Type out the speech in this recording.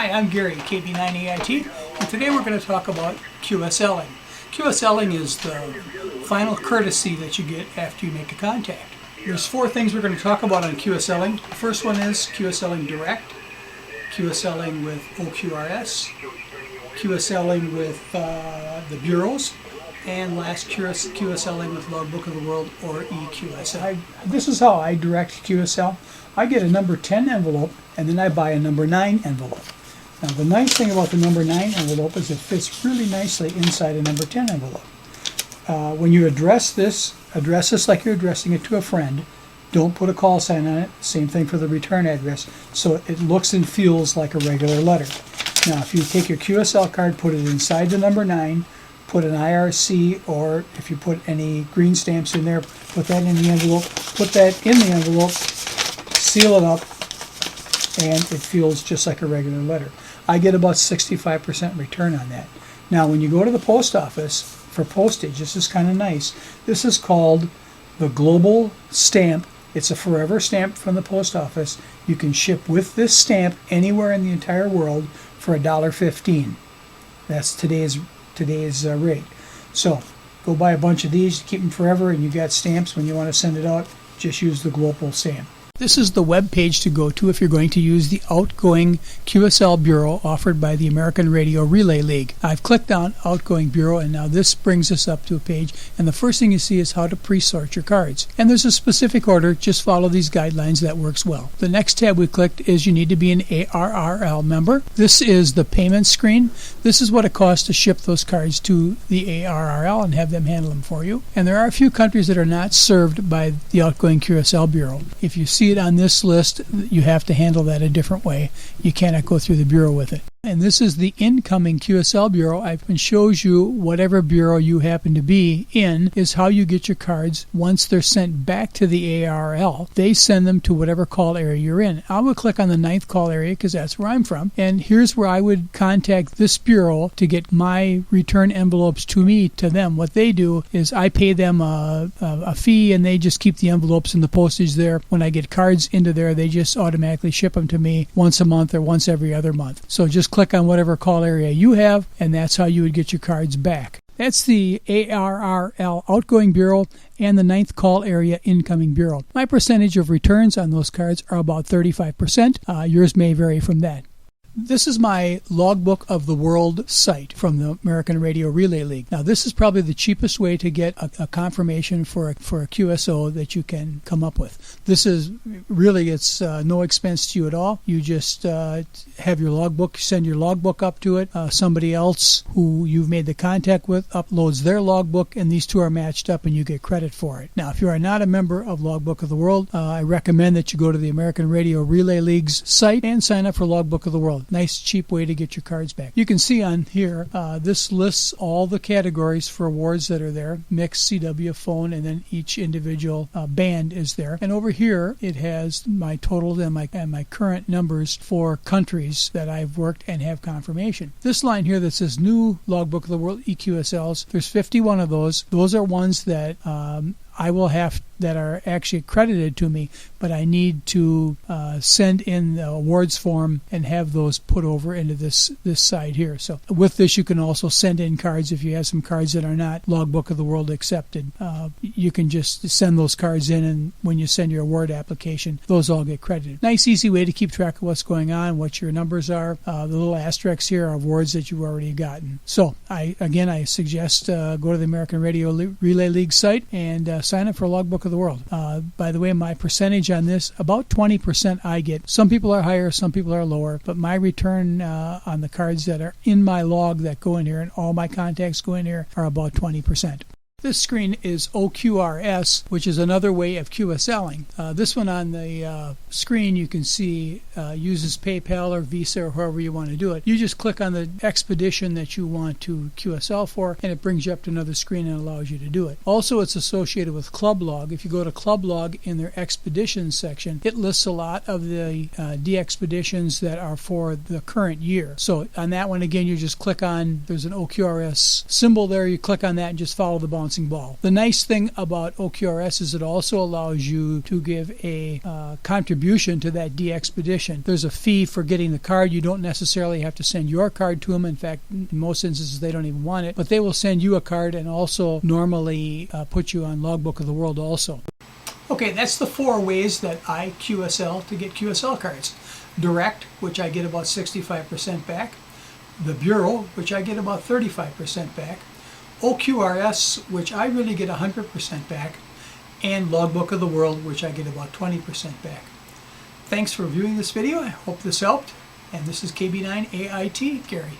Hi, I'm Gary, KB9AIT, and today we're going to talk about QSLing. QSLing is the final courtesy that you get after you make a contact. There's four things we're going to talk about on QSLing. The first one is QSLing direct, QSLing with OQRS, QSLing with the bureaus, and last QSLing with Logbook of the World, or EQSL. This is how I direct QSL. I get a number 10 envelope, and then I buy a number 9 envelope. Now the nice thing about the number 9 envelope is it fits really nicely inside a number 10 envelope. When you address this like you're addressing it to a friend. Don't put a call sign on it. Same thing for the return address. So it looks and feels like a regular letter. Now if you take your QSL card, put it inside the number 9, put an IRC, or if you put any green stamps in there, put that in the envelope, put that in the envelope, seal it up, and it feels just like a regular letter. I get about 65% return on that. Now when you go to the post office for postage, this is kind of nice. This is called the global stamp. It's a forever stamp from the post office. You can ship with this stamp anywhere in the entire world for $1.15. That's today's rate. So go buy a bunch of these, keep them forever, and you got stamps. When you want to send it out, just use the global stamp. This is the web page to go to if you're going to use the outgoing QSL Bureau offered by the American Radio Relay League. I've clicked on Outgoing Bureau, and now this brings us up to a page, and the first thing you see is how to pre-sort your cards. And there's a specific order. Just follow these guidelines. That works well. The next tab we clicked is you need to be an ARRL member. This is the payment screen. This is what it costs to ship those cards to the ARRL and have them handle them for you. And there are a few countries that are not served by the outgoing QSL Bureau. If you see it on this list, you have to handle that a different way. You cannot go through the bureau with it. And this is the incoming QSL Bureau. It shows you whatever bureau you happen to be in is how you get your cards. Once they're sent back to the ARL, they send them to whatever call area you're in. I would click on the 9th call area because that's where I'm from. And here's where I would contact this bureau to get my return envelopes to me, to them. What they do is I pay them a fee, and they just keep the envelopes and the postage there. When I get cards into there, they just automatically ship them to me once a month or once every other month. So just click on whatever call area you have, and that's how you would get your cards back. That's the ARRL Outgoing Bureau and the 9th call area Incoming Bureau. My percentage of returns on those cards are about 35%. Yours may vary from that. This is my Logbook of the World site from the American Radio Relay League. Now, this is probably the cheapest way to get a confirmation for a QSO that you can come up with. This is really, it's no expense to you at all. You just have your logbook, send your logbook up to it. Somebody else who you've made the contact with uploads their logbook, and these two are matched up, and you get credit for it. Now, if you are not a member of Logbook of the World, I recommend that you go to the American Radio Relay League's site and sign up for Logbook of the World. Nice, cheap way to get your cards back. You can see on here, this lists all the categories for awards that are there. Mix, CW, phone, and then each individual band is there. And over here, it has my total and my current numbers for countries that I've worked and have confirmation. This line here that says New Logbook of the World EQSLs, there's 51 of those. Those are ones that I will have that are actually credited to me, but I need to send in the awards form and have those put over into this side here. So with this, you can also send in cards. If you have some cards that are not Logbook of the World accepted, you can just send those cards in, and when you send your award application, those all get credited. Nice, easy way to keep track of what's going on, what your numbers are. The little asterisks here are awards that you've already gotten. So I suggest go to the American Radio Relay League site and sign up for Logbook of the World. By the way, my percentage on this, about 20% I get. Some people are higher, some people are lower, but my return on the cards that are in my log that go in here, and all my contacts go in here, are about 20%. This screen is OQRS, which is another way of QSLing. This one on the screen you can see uses PayPal or Visa or however you want to do it. You just click on the expedition that you want to QSL for, and it brings you up to another screen and allows you to do it. Also, it's associated with ClubLog. If you go to ClubLog in their expeditions section, it lists a lot of the DXpeditions that are for the current year. So on that one, again, you just click on, there's an OQRS symbol there. You click on that and just follow the bounce bouncing ball. The nice thing about OQRS is it also allows you to give a contribution to that DXpedition. There's a fee for getting the card. You don't necessarily have to send your card to them. In fact, in most instances, they don't even want it. But they will send you a card and also normally put you on Logbook of the World also. Okay, that's the 4 ways that I QSL to get QSL cards. Direct, which I get about 65% back. The Bureau, which I get about 35% back. OQRS, which I really get 100% back. And Logbook of the World, which I get about 20% back. Thanks for viewing this video. I hope this helped. And this is KB9AIT, Gary.